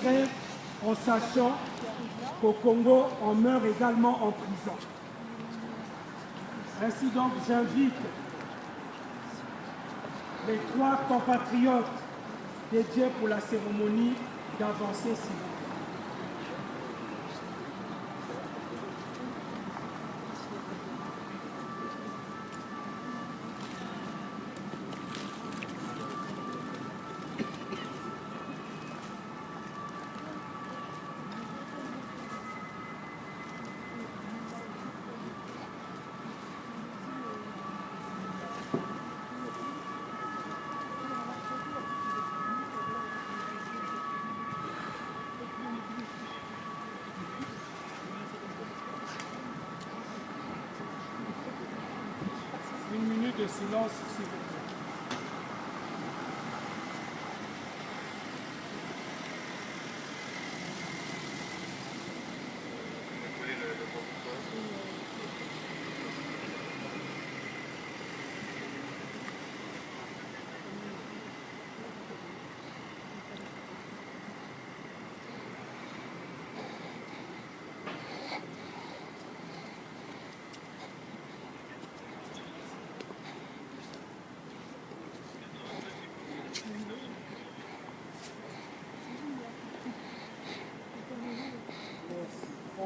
rentrer en sachant qu'au Congo, on meurt également en prison. Ainsi donc, j'invite les 3 compatriotes dédiés pour la cérémonie d'avancer s'il vous plaît. Une minute de silence, s'il vous plaît.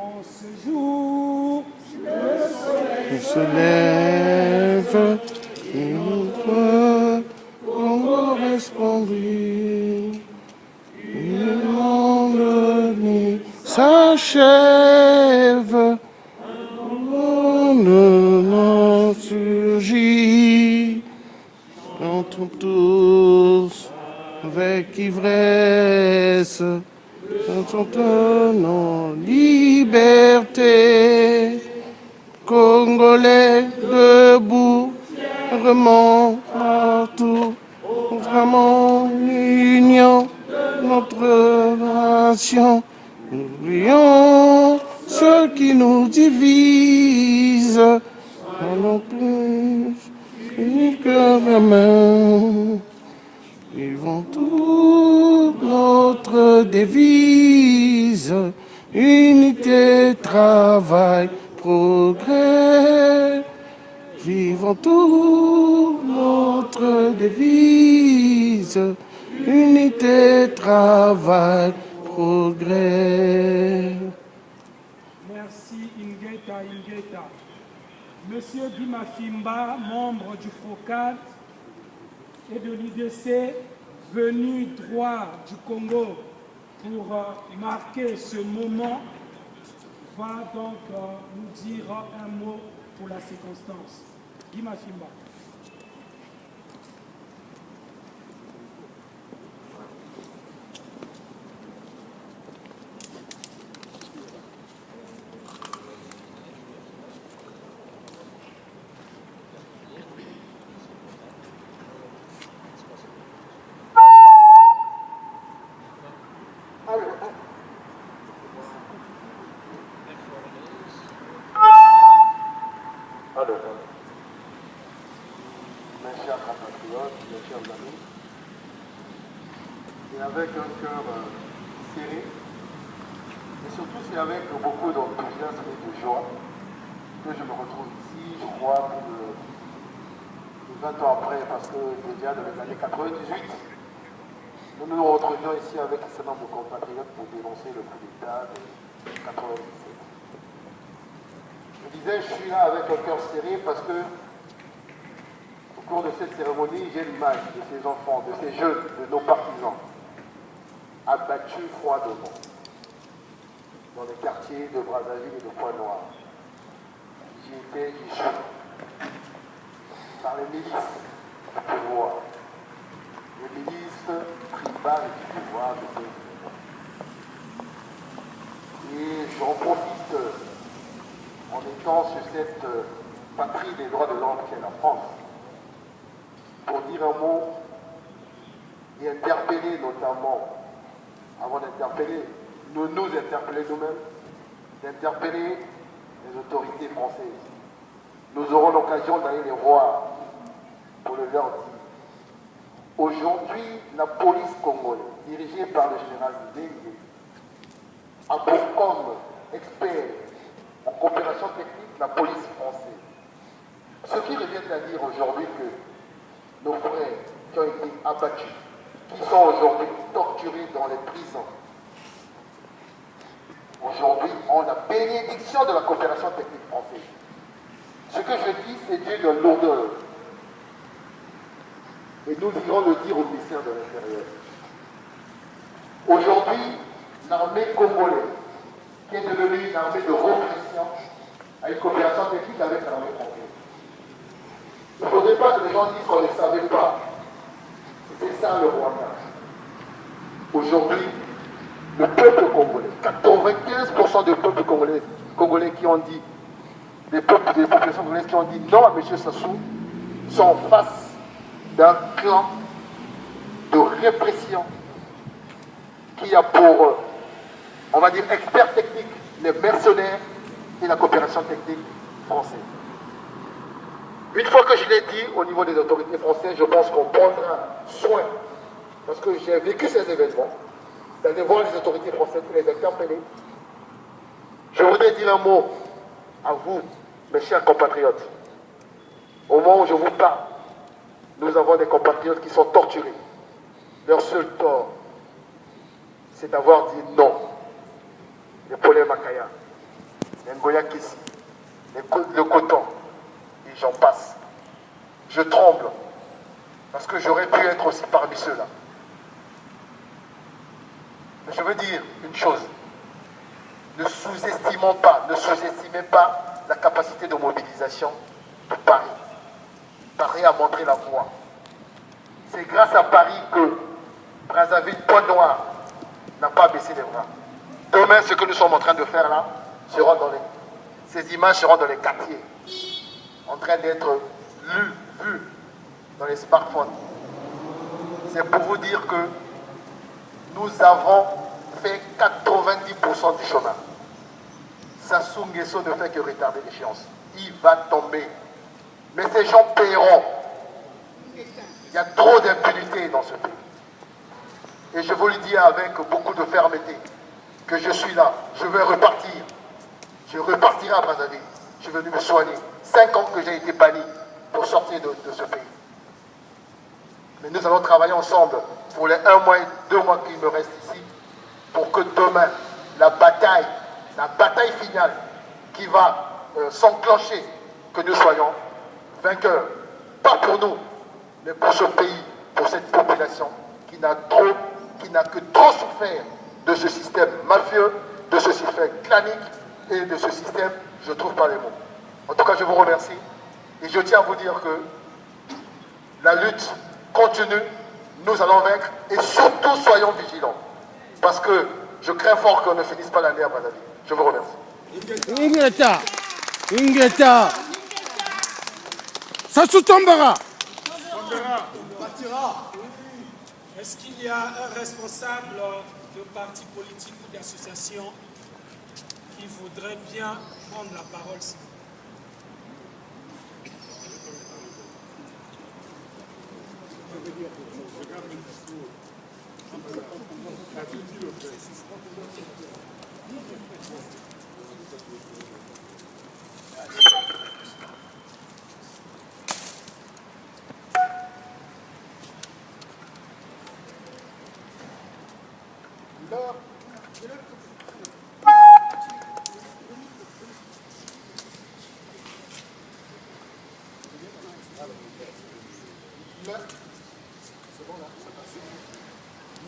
En ce jour, il se lève, notre Congo resplendit, une longue nuit s'achève, on surgit, chantons tous avec ivresse. Chantons nos libertés, Congolais debout, vraiment partout, vraiment union, notre nation. Oublions ce qui nous divise, allons plus unis que la main. Vivons toute notre devise, unité, travail, progrès. Vivons toute notre devise, unité, travail, progrès. Merci Ingeta. Monsieur Guy Mafimba, membre du FROCAD et de l'IDC, venu droit du Congo pour marquer ce moment, va donc nous dire un mot pour la circonstance. Guy Mafimba. Mes chers compatriotes, mes chers amis, c'est avec un cœur serré, et surtout c'est avec beaucoup d'enthousiasme et de joie que je me retrouve ici, je crois, plus de 20 ans après, parce que déjà dans les années 98, nous nous retrouvions ici avec un certain nombre de compatriotes pour dénoncer le coup d'État de 97. Je disais, je suis là avec un cœur serré parce que au cours de cette cérémonie, j'ai l'image de ces enfants, de ces jeunes, de nos partisans, abattus froidement dans les quartiers de Brazzaville et de Pointe-Noire. J'y étais, j'y suis, par les milices du pouvoir, les milices tribales du pouvoir de ces Et j'en profite en étant sur cette patrie des droits de l'homme qu'est la France, pour dire un mot et interpeller notamment, avant d'interpeller, nous interpeller nous-mêmes, d'interpeller les autorités françaises. Nous aurons l'occasion d'aller les voir pour le leur dire. Aujourd'hui, la police congolaise, dirigée par le général Ndenge, a pour comme expert en coopération technique la police française. Ce qui revient à dire aujourd'hui que nos frères qui ont été abattus, qui sont aujourd'hui torturés dans les prisons, aujourd'hui ont la bénédiction de la coopération technique française. Ce que je dis, c'est dû de lourdeur. Et nous irons le dire au ministère de l'Intérieur. Aujourd'hui, l'armée congolaise, qui est devenue une armée de répression, a une coopération technique avec l'armée française. Il ne faudrait pas que les gens disent qu'on ne savait pas. C'est ça le Rwanda. Aujourd'hui, le peuple congolais, 95% du peuple congolais qui ont dit, des populations congolaises qui ont dit non à M. Sassou, sont en face d'un clan de répression qui a pour, on va dire, experts techniques, les mercenaires et la coopération technique française. Une fois que je l'ai dit au niveau des autorités françaises, je pense qu'on prendra soin, parce que j'ai vécu ces événements, d'aller voir les autorités françaises pour les interpeller. Je voudrais dire un mot à vous, mes chers compatriotes. Au moment où je vous parle, nous avons des compatriotes qui sont torturés. Leur seul tort, c'est d'avoir dit non. Les Paulin Makaya, les Ngoya Kissi, le coton, et j'en passe. Je tremble, parce que j'aurais pu être aussi parmi ceux-là. Mais je veux dire une chose. Ne sous-estimons pas, ne sous-estimez pas la capacité de mobilisation de Paris. Paris a montré la voie. C'est grâce à Paris que Brazzaville, Pointe-Noire, n'a pas baissé les bras. Demain, ce que nous sommes en train de faire là, ces images seront dans les quartiers, en train d'être vues dans les smartphones. C'est pour vous dire que nous avons fait 90% du chemin. Sassou Nguesso ne fait que retarder l'échéance. Il va tomber. Mais ces gens paieront. Il y a trop d'impunité dans ce pays. Et je vous le dis avec beaucoup de fermeté, que je suis là, je vais repartir. Je repartirai à Brazzaville. Je suis venu me soigner. 5 ans que j'ai été banni pour sortir de ce pays. Mais nous allons travailler ensemble pour les 1 mois et 2 mois qui me restent ici, pour que demain, la bataille finale qui va s'enclencher, que nous soyons vainqueurs. Pas pour nous, mais pour ce pays, pour cette population qui n'a que trop souffert de ce système mafieux, de ce système clanique et de ce système, je ne trouve pas les mots. En tout cas, je vous remercie et je tiens à vous dire que la lutte continue, nous allons vaincre et surtout soyons vigilants parce que je crains fort qu'on ne finisse pas l'année à Brazzaville. Je vous remercie. Ingeta. Sassou Tombara. Est-ce qu'il y a un responsable de parti politique ou d'association qui voudrait bien prendre la parole?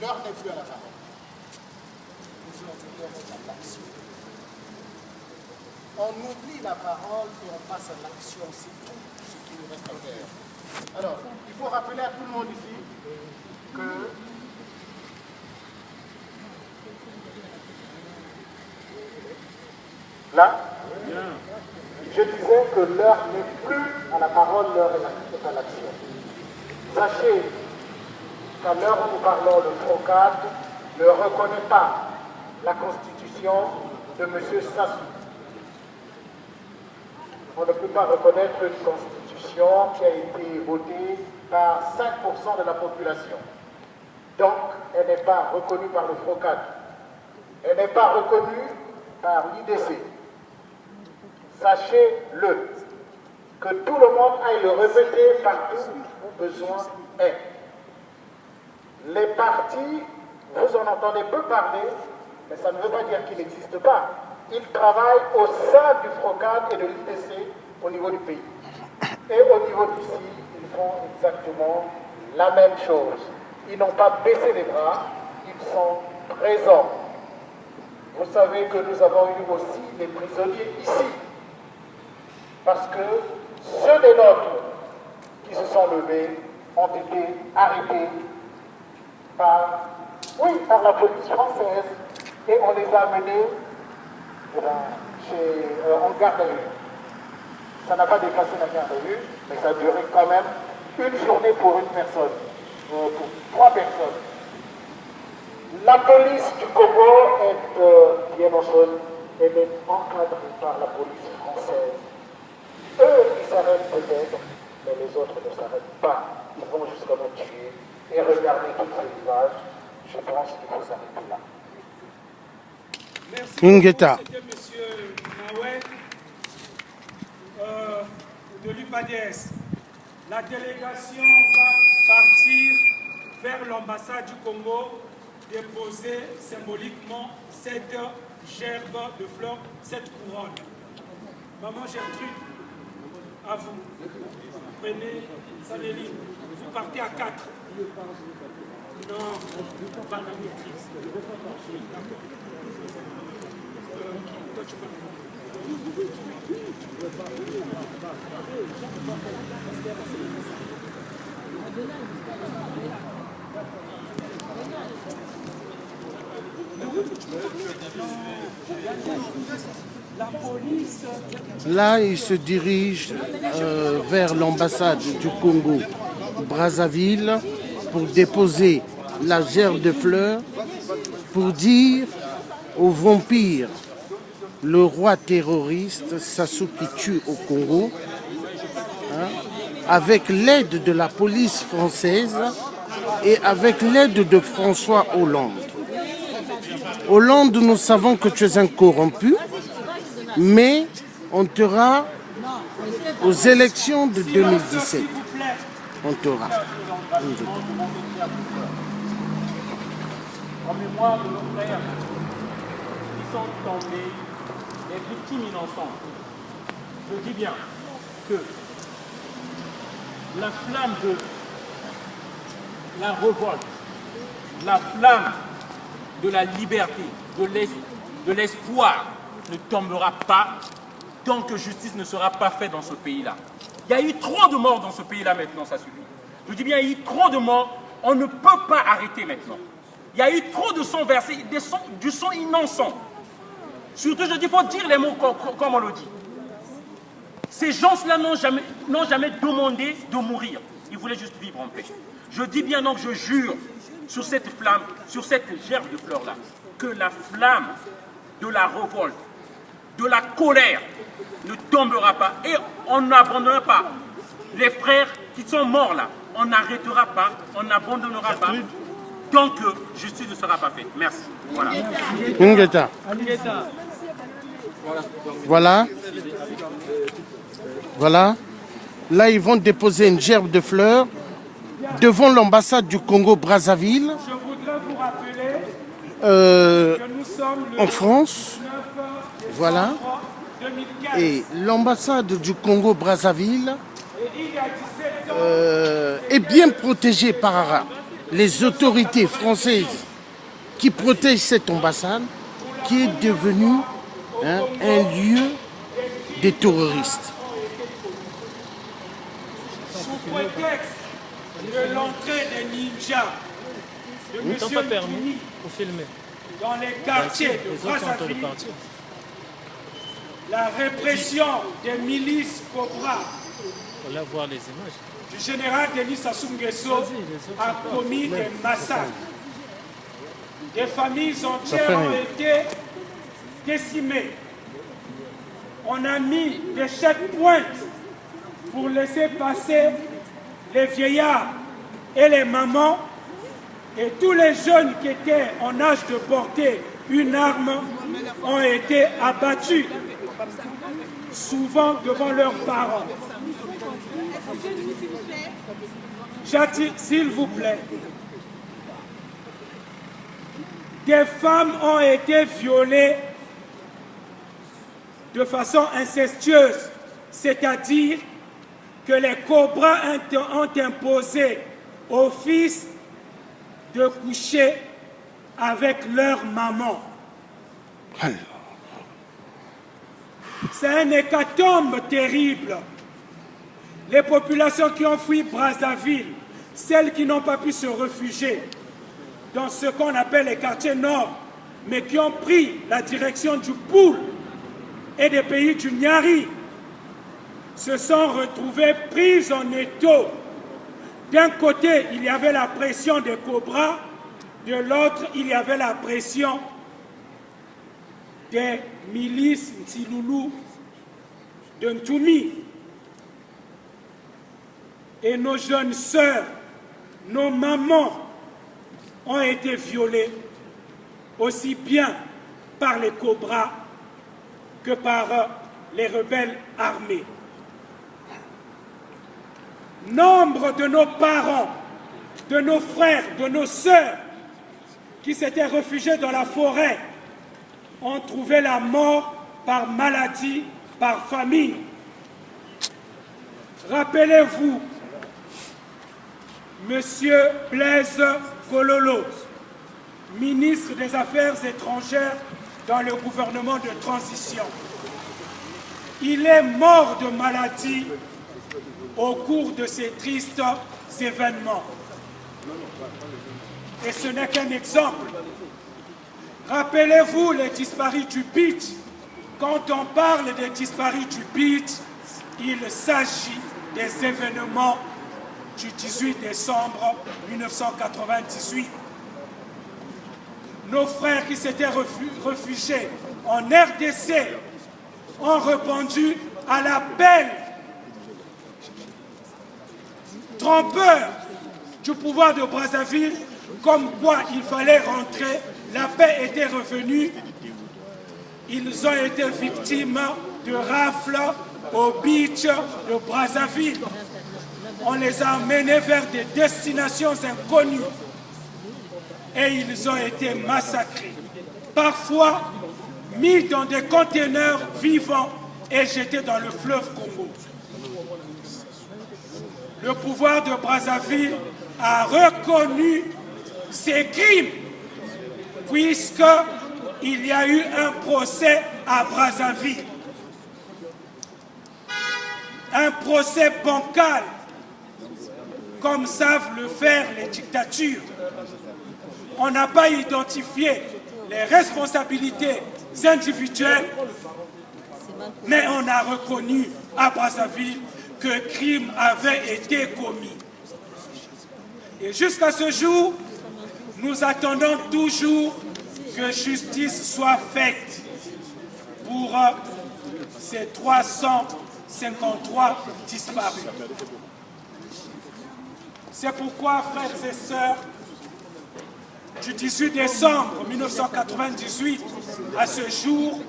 L'heure n'est plus à la parole. Aujourd'hui, l'heure est à l'action. On oublie la parole et on passe à l'action. C'est tout ce qui nous reste à faire. Alors, il faut rappeler à tout le monde ici que là, je disais que l'heure n'est plus à la parole, l'heure est à l'action. Sachez qu'à l'heure où nous parlons, le FROCAD ne reconnaît pas la constitution de M. Sassou. On ne peut pas reconnaître une constitution qui a été votée par 5% de la population. Donc, elle n'est pas reconnue par le FROCAD. Elle n'est pas reconnue par l'IDC. Sachez-le, que tout le monde aille le répéter partout où besoin est. Les partis, vous en entendez peu parler, mais ça ne veut pas dire qu'ils n'existent pas. Ils travaillent au sein du FROCAD et de l'IDC au niveau du pays. Et au niveau d'ici, ils font exactement la même chose. Ils n'ont pas baissé les bras, ils sont présents. Vous savez que nous avons eu aussi des prisonniers ici. Parce que ceux des nôtres qui se sont levés ont été arrêtés par la police française et on les a amenés en garde à vue. Ça n'a pas dépassé la garde à vue, mais ça a duré quand même une journée pour une personne, pour 3 personnes. La police du Congo est bien entendu, elle est encadrée par la police française. Eux, ils s'arrêtent peut-être, mais les autres ne s'arrêtent pas. Ils vont jusqu'à nous tuer et regarder tous ces images. Je pense qu'il faut s'arrêter là. Merci beaucoup, c'était M. Nawel de l'UPADS. La délégation va partir vers l'ambassade du Congo déposer symboliquement cette gerbe de fleurs, cette couronne. Maman Gertrude, à vous. Prenez Sanéline. Vous partez à 4. Non, pas la maîtrise. Toi, tu peux. Là, il se dirige vers l'ambassade du Congo, Brazzaville, pour déposer la gerbe de fleurs, pour dire aux vampires, le roi terroriste Sassou qui tue au Congo, avec l'aide de la police française et avec l'aide de François Hollande. Hollande, nous savons que tu es un corrompu, mais on t'aura aux élections de 2017. On t'aura. En mémoire de nos frères qui sont tombés, les victimes innocentes. Je dis bien que la flamme de la révolte, la flamme de la liberté, de l'espoir ne tombera pas tant que justice ne sera pas faite dans ce pays-là. Il y a eu trop de morts dans ce pays-là maintenant, ça suffit. Je dis bien, il y a eu trop de morts, on ne peut pas arrêter maintenant. Il y a eu trop de sang versé, du sang innocent. Surtout, je dis, il faut dire les mots comme on le dit. Ces gens-là n'ont jamais demandé de mourir. Ils voulaient juste vivre en paix. Je dis bien donc, je jure, sur cette flamme, sur cette gerbe de fleurs-là, que la flamme de la révolte, de la colère, ne tombera pas. Et on n'abandonnera pas les frères qui sont morts là. On n'arrêtera pas, on n'abandonnera pas, tant que justice ne sera pas faite. Merci. Voilà. Ngeta. Voilà. Voilà. Là, ils vont déposer une gerbe de fleurs devant l'ambassade du Congo-Brazzaville. Je voudrais vous rappeler que nous sommes le en France. 9 Voilà. 2015. Et l'ambassade du Congo-Brazzaville est bien protégée par les autorités françaises qui protègent cette ambassade qui est devenue un lieu des terroristes. Sous prétexte de l'entrée des ninjas de M. Kini dans les quartiers de Brazzaville, la répression des milices Cobra du général Denis Sassou Nguesso a commis des massacres. Des familles entières ont été décimées. On a mis des checkpoints pour laisser passer les vieillards et les mamans et tous les jeunes qui étaient en âge de porter une arme ont été abattus, souvent devant leurs parents. J'attire, s'il vous plaît, des femmes ont été violées de façon incestueuse, c'est-à-dire que les cobras ont imposé aux fils de coucher avec leur maman. C'est un hécatombe terrible. Les populations qui ont fui Brazzaville, celles qui n'ont pas pu se réfugier dans ce qu'on appelle les quartiers nord, mais qui ont pris la direction du Poul et des pays du Nyari, se sont retrouvées prises en étau. D'un côté, il y avait la pression des cobras, de l'autre, il y avait la pression des milices Ntsiloulou de Ntoumi. Et nos jeunes sœurs, nos mamans ont été violées aussi bien par les cobras que par les rebelles armés. Nombre de nos parents, de nos frères, de nos sœurs qui s'étaient réfugiés dans la forêt ont trouvé la mort par maladie, par famine. Rappelez-vous, Monsieur Blaise Kololo, ministre des Affaires étrangères dans le gouvernement de transition. Il est mort de maladie au cours de ces tristes événements. Et ce n'est qu'un exemple. Rappelez-vous les disparus du Beach. Quand on parle des disparus du Beach, il s'agit des événements du 18 décembre 1998. Nos frères qui s'étaient réfugiés en RDC ont répondu à l'appel trompeur du pouvoir de Brazzaville, comme quoi il fallait rentrer, la paix était revenue. Ils ont été victimes de rafles au beach de Brazzaville. On les a emmenés vers des destinations inconnues et ils ont été massacrés. Parfois mis dans des conteneurs vivants et jetés dans le fleuve Congo. Le pouvoir de Brazzaville a reconnu ces crimes puisqu'il y a eu un procès à Brazzaville. Un procès bancal, comme savent le faire les dictatures. On n'a pas identifié les responsabilités individuelles, mais on a reconnu à Brazzaville que crime avait été commis. Et jusqu'à ce jour, nous attendons toujours que justice soit faite pour ces 353 disparus. C'est pourquoi, frères et sœurs, du 18 décembre 1998 à ce jour,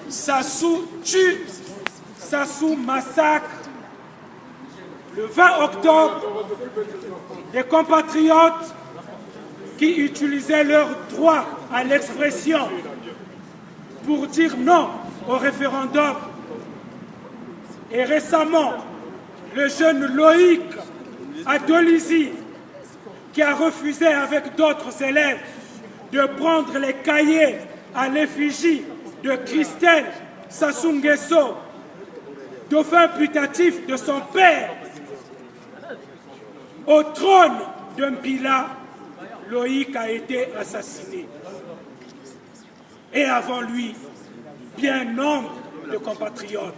Sassou tue, Sassou massacre. Le 20 octobre, des compatriotes qui utilisaient leur droit à l'expression pour dire non au référendum. Et récemment, le jeune Loïc Adolizi, qui a refusé avec d'autres élèves de prendre les cahiers à l'effigie de Christelle Sassou Nguesso, dauphin putatif de son père, au trône de Mpila, Loïc a été assassiné. Et avant lui, bien nombre de compatriotes.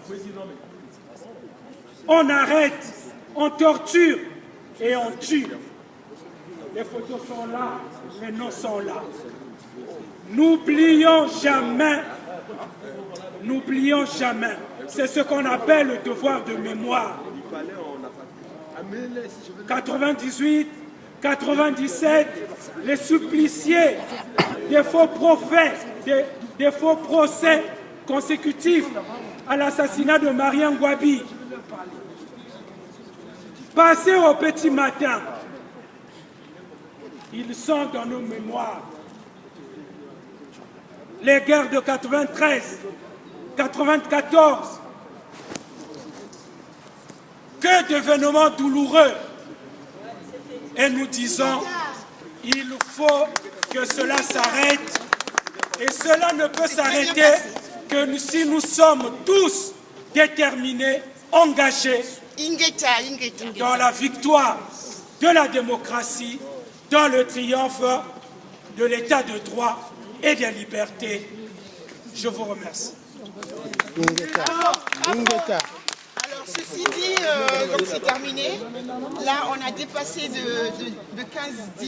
On arrête, on torture et on tue. Les photos sont là, les noms sont là. N'oublions jamais, n'oublions jamais. C'est ce qu'on appelle le devoir de mémoire. 98, 97, les suppliciés des faux prophètes, des faux procès consécutifs à l'assassinat de Marien Ngouabi. Passés au petit matin, ils sont dans nos mémoires. Les guerres de 93, 94, que d'événements douloureux. Et nous disons, il faut que cela s'arrête. Et cela ne peut s'arrêter que si nous sommes tous déterminés, engagés dans la victoire de la démocratie, dans le triomphe de l'état de droit et des libertés. Je vous remercie. Alors, ceci dit, donc c'est terminé. Là, on a dépassé de 15-10.